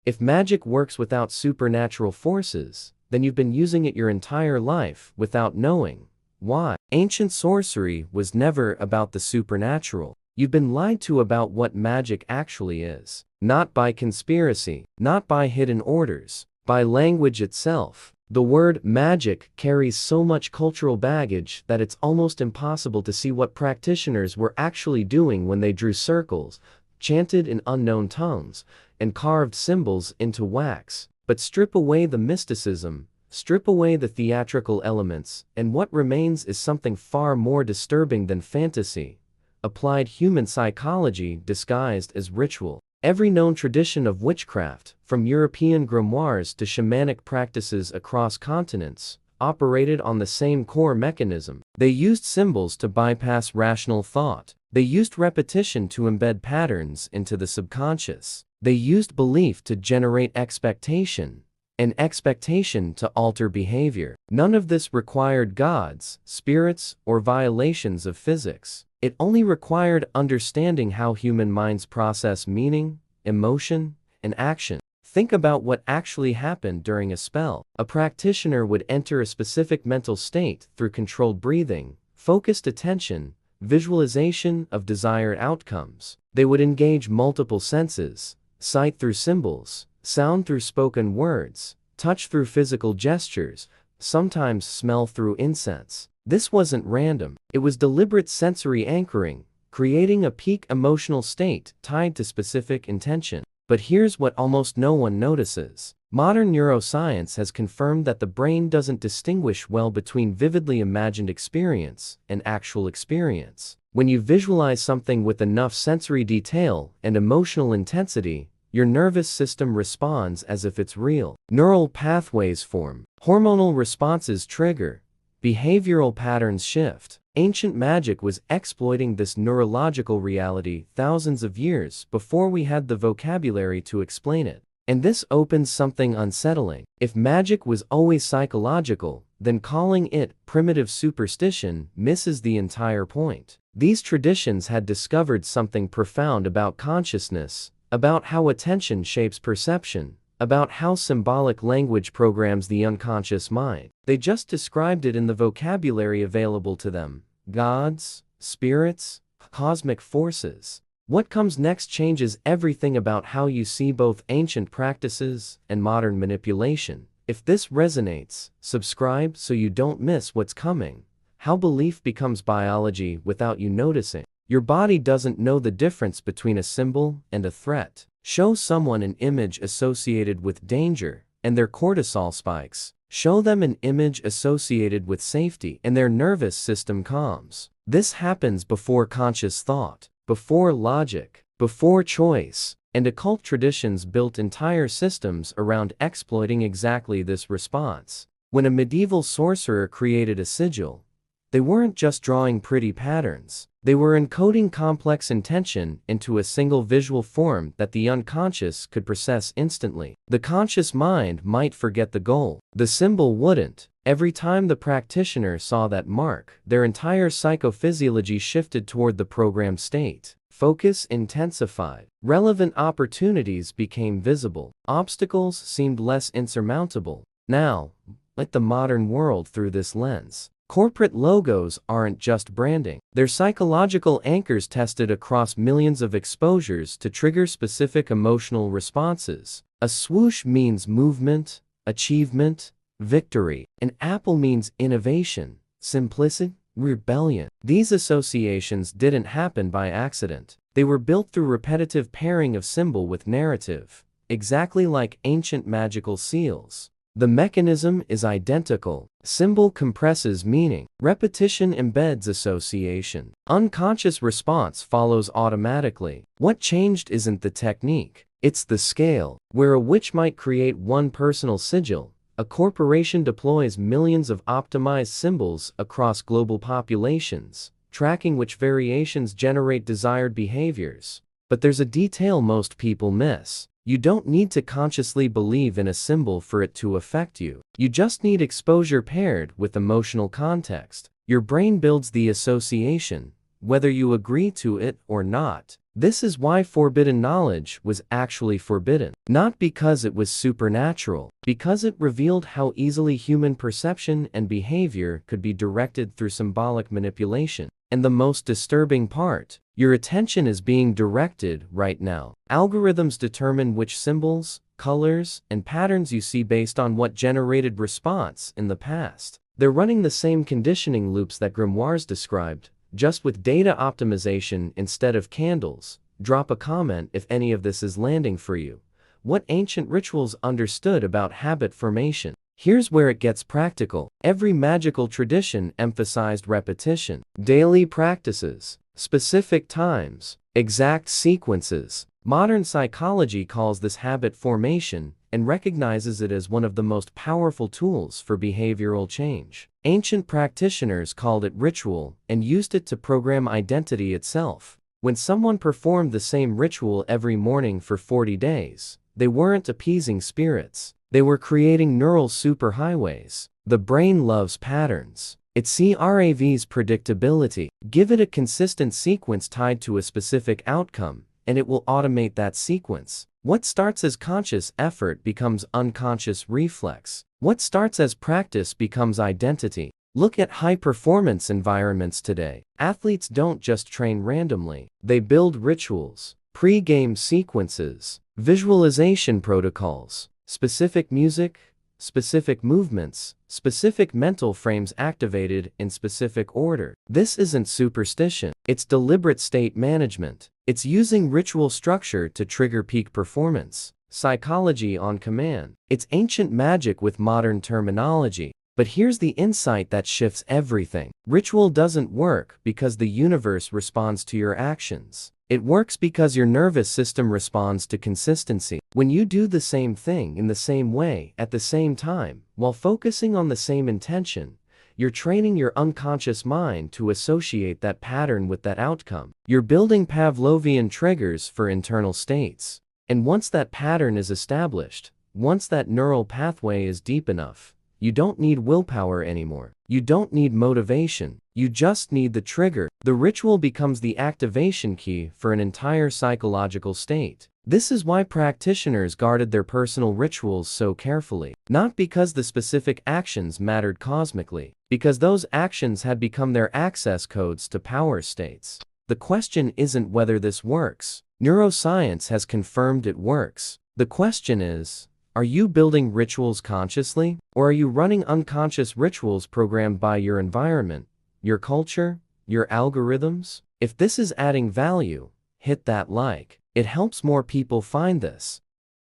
If magic works without supernatural forces, then you've been using it your entire life without knowing why. Ancient sorcery was never about the supernatural. You've been lied to about what magic actually is. Not by conspiracy, not by hidden orders, by language itself. The word magic carries so much cultural baggage that it's almost impossible to see what practitioners were actually doing when they drew circles, chanted in unknown tongues, and carved symbols into wax. But strip away the mysticism, strip away the theatrical elements, and what remains is something far more disturbing than fantasy: applied human psychology disguised as ritual. Every known tradition of witchcraft, from European grimoires to shamanic practices across continents, operated on the same core mechanism. They used symbols to bypass rational thought. They used repetition to embed patterns into the subconscious. They used belief to generate expectation, and expectation to alter behavior. None of this required gods, spirits, or violations of physics. It only required understanding how human minds process meaning, emotion, and action. Think about what actually happened during a spell. A practitioner would enter a specific mental state through controlled breathing, focused attention, visualization of desired outcomes. They would engage multiple senses: sight through symbols, sound through spoken words, touch through physical gestures, sometimes smell through incense. This wasn't random. It was deliberate sensory anchoring, creating a peak emotional state tied to specific intention. But here's what almost no one notices. Modern neuroscience has confirmed that the brain doesn't distinguish well between vividly imagined experience and actual experience. When you visualize something with enough sensory detail and emotional intensity, your nervous system responds as if it's real. Neural pathways form, hormonal responses trigger, behavioral patterns shift. Ancient magic was exploiting this neurological reality thousands of years before we had the vocabulary to explain it. And this opens something unsettling. If magic was always psychological, then calling it primitive superstition misses the entire point. These traditions had discovered something profound about consciousness, about how attention shapes perception, about how symbolic language programs the unconscious mind. They just described it in the vocabulary available to them: gods, spirits, cosmic forces. What comes next changes everything about how you see both ancient practices and modern manipulation. If this resonates, subscribe so you don't miss what's coming. How belief becomes biology without you noticing. Your body doesn't know the difference between a symbol and a threat. Show someone an image associated with danger, and their cortisol spikes. Show them an image associated with safety, and their nervous system calms. This happens before conscious thought, before logic, before choice. And occult traditions built entire systems around exploiting exactly this response. When a medieval sorcerer created a sigil, they weren't just drawing pretty patterns. They were encoding complex intention into a single visual form that the unconscious could process instantly. The conscious mind might forget the goal. The symbol wouldn't. Every time the practitioner saw that mark, their entire psychophysiology shifted toward the programmed state. Focus intensified. Relevant opportunities became visible. Obstacles seemed less insurmountable. Now, let the modern world through this lens. Corporate logos aren't just branding. They're psychological anchors tested across millions of exposures to trigger specific emotional responses. A swoosh means movement, achievement, victory. An apple means innovation, simplicity, rebellion. These associations didn't happen by accident. They were built through repetitive pairing of symbol with narrative, exactly like ancient magical seals. The mechanism is identical. Symbol compresses meaning. Repetition embeds association. Unconscious response follows automatically. What changed isn't the technique, it's the scale. Where a witch might create one personal sigil, a corporation deploys millions of optimized symbols across global populations, tracking which variations generate desired behaviors. But there's a detail most people miss. You don't need to consciously believe in a symbol for it to affect you. You just need exposure paired with emotional context. Your brain builds the association, whether you agree to it or not. This is why forbidden knowledge was actually forbidden. Not because it was supernatural, because it revealed how easily human perception and behavior could be directed through symbolic manipulation. And the most disturbing part, your attention is being directed right now. Algorithms determine which symbols, colors, and patterns you see based on what generated response in the past. They're running the same conditioning loops that grimoires described, just with data optimization instead of candles. Drop a comment if any of this is landing for you. What ancient rituals understood about habit formation? Here's where it gets practical. Every magical tradition emphasized repetition, daily practices, specific times, exact sequences. Modern psychology calls this habit formation and recognizes it as one of the most powerful tools for behavioral change. Ancient practitioners called it ritual and used it to program identity itself. When someone performed the same ritual every morning for 40 days, they weren't appeasing spirits. They were creating neural superhighways. The brain loves patterns. It craves predictability. Give it a consistent sequence tied to a specific outcome, and it will automate that sequence. What starts as conscious effort becomes unconscious reflex. What starts as practice becomes identity. Look at high-performance environments today. Athletes don't just train randomly. They build rituals, pre-game sequences, visualization protocols, specific music, specific movements, specific mental frames activated in specific order. This isn't superstition. It's deliberate state management. It's using ritual structure to trigger peak performance. Psychology on command. It's ancient magic with modern terminology. But here's the insight that shifts everything. Ritual doesn't work because the universe responds to your actions. It works because your nervous system responds to consistency. When you do the same thing in the same way at the same time, while focusing on the same intention, you're training your unconscious mind to associate that pattern with that outcome. You're building Pavlovian triggers for internal states. And once that pattern is established, once that neural pathway is deep enough, you don't need willpower anymore. You don't need motivation. You just need the trigger. The ritual becomes the activation key for an entire psychological state. This is why practitioners guarded their personal rituals so carefully. Not because the specific actions mattered cosmically, because those actions had become their access codes to power states. The question isn't whether this works. Neuroscience has confirmed it works. The question is, are you building rituals consciously, or are you running unconscious rituals programmed by your environment, your culture, your algorithms? If this is adding value, hit that like. It helps more people find this.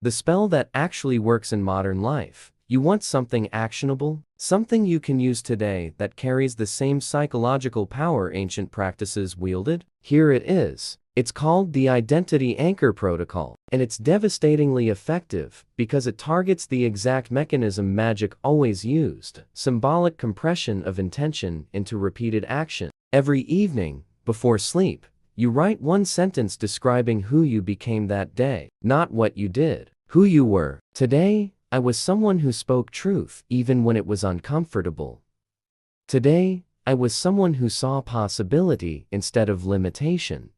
The spell that actually works in modern life. You want something actionable, something you can use today that carries the same psychological power ancient practices wielded? Here it is. It's called the Identity Anchor Protocol, and it's devastatingly effective because it targets the exact mechanism magic always used: symbolic compression of intention into repeated action. Every evening, before sleep, you write one sentence describing who you became that day, not what you did, who you were. Today, I was someone who spoke truth even when it was uncomfortable. Today, I was someone who saw possibility instead of limitation.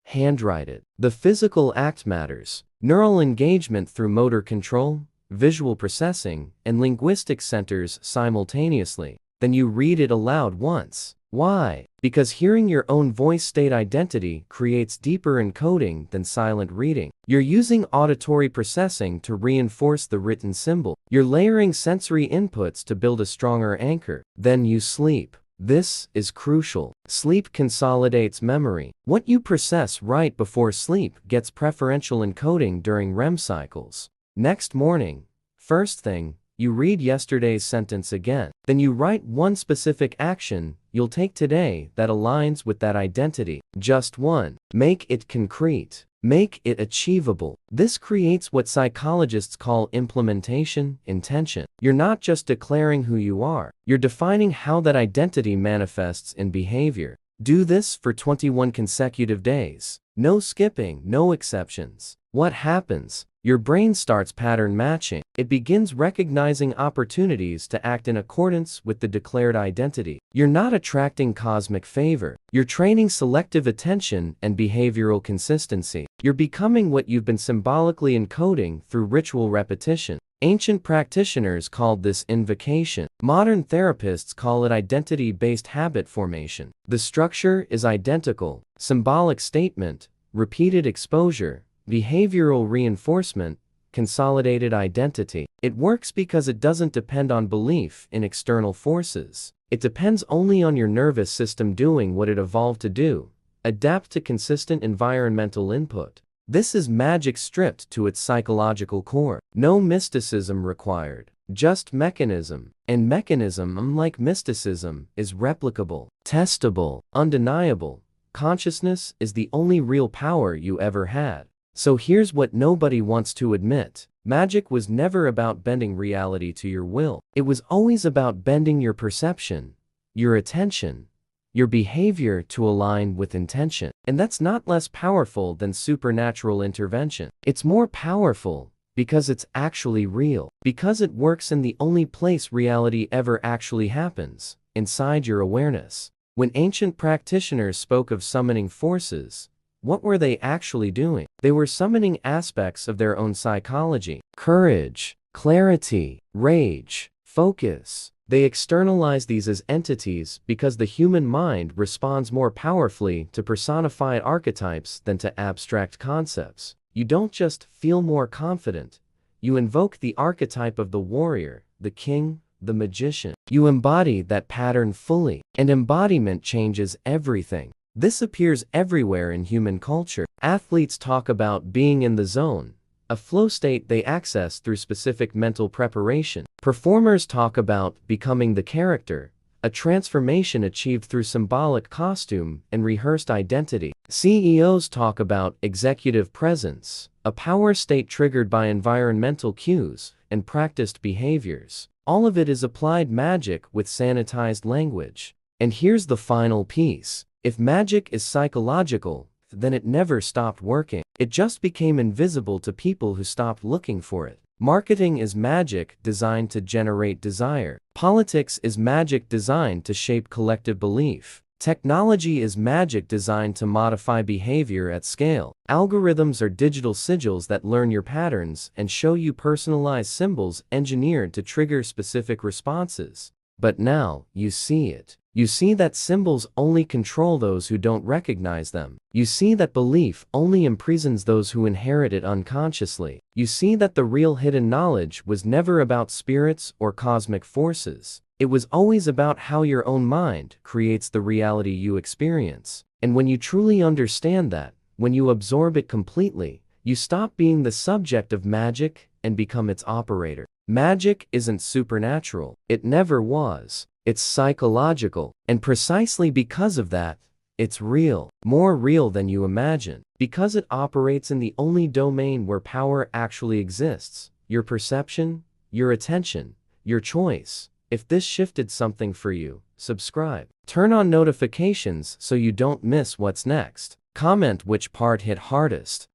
Handwrite it. The physical act matters. Neural engagement through motor control, visual processing, and linguistic centers simultaneously. Then you read it aloud once. Why? Because hearing your own voice state identity creates deeper encoding than silent reading. You're using auditory processing to reinforce the written symbol. You're layering sensory inputs to build a stronger anchor. Then you sleep. This is crucial. Sleep consolidates memory. What you process right before sleep gets preferential encoding during REM cycles. Next morning, first thing, you read yesterday's sentence again. Then you write one specific action you'll take today that aligns with that identity. Just one. Make it concrete. Make it achievable. This creates what psychologists call implementation intention. You're not just declaring who you are, you're defining how that identity manifests in behavior. Do this for 21 consecutive days. No skipping, no exceptions. What happens? Your brain starts pattern matching. It begins recognizing opportunities to act in accordance with the declared identity. You're not attracting cosmic favor. You're training selective attention and behavioral consistency. You're becoming what you've been symbolically encoding through ritual repetition. Ancient practitioners called this invocation. Modern therapists call it identity-based habit formation. The structure is identical: symbolic statement, repeated exposure, behavioral reinforcement, consolidated identity. It works because it doesn't depend on belief in external forces. It depends only on your nervous system doing what it evolved to do: adapt to consistent environmental input. This is magic stripped to its psychological core. No mysticism required, just mechanism. And mechanism, unlike mysticism, is replicable, testable, undeniable. Consciousness is the only real power you ever had. So here's what nobody wants to admit. Magic was never about bending reality to your will. It was always about bending your perception, your attention, your behavior to align with intention. And that's not less powerful than supernatural intervention. It's more powerful because it's actually real. Because it works in the only place reality ever actually happens: inside your awareness. When ancient practitioners spoke of summoning forces, what were they actually doing? They were summoning aspects of their own psychology: courage, clarity, rage, focus. They externalize these as entities because the human mind responds more powerfully to personified archetypes than to abstract concepts. You don't just feel more confident. You invoke the archetype of the warrior, the king, the magician. You embody that pattern fully, and embodiment changes everything. This appears everywhere in human culture. Athletes talk about being in the zone, a flow state they access through specific mental preparation. Performers talk about becoming the character, a transformation achieved through symbolic costume and rehearsed identity. CEOs talk about executive presence, a power state triggered by environmental cues and practiced behaviors. All of it is applied magic with sanitized language. And here's the final piece. If magic is psychological, then it never stopped working. It just became invisible to people who stopped looking for it. Marketing is magic designed to generate desire. Politics is magic designed to shape collective belief. Technology is magic designed to modify behavior at scale. Algorithms are digital sigils that learn your patterns and show you personalized symbols engineered to trigger specific responses. But now, you see it. You see that symbols only control those who don't recognize them. You see that belief only imprisons those who inherit it unconsciously. You see that the real hidden knowledge was never about spirits or cosmic forces. It was always about how your own mind creates the reality you experience. And when you truly understand that, when you absorb it completely, you stop being the subject of magic and become its operator. Magic isn't supernatural. It never was. It's psychological. And precisely because of that, it's real. More real than you imagine. Because it operates in the only domain where power actually exists: your perception, your attention, your choice. If this shifted something for you, subscribe. Turn on notifications so you don't miss what's next. Comment which part hit hardest.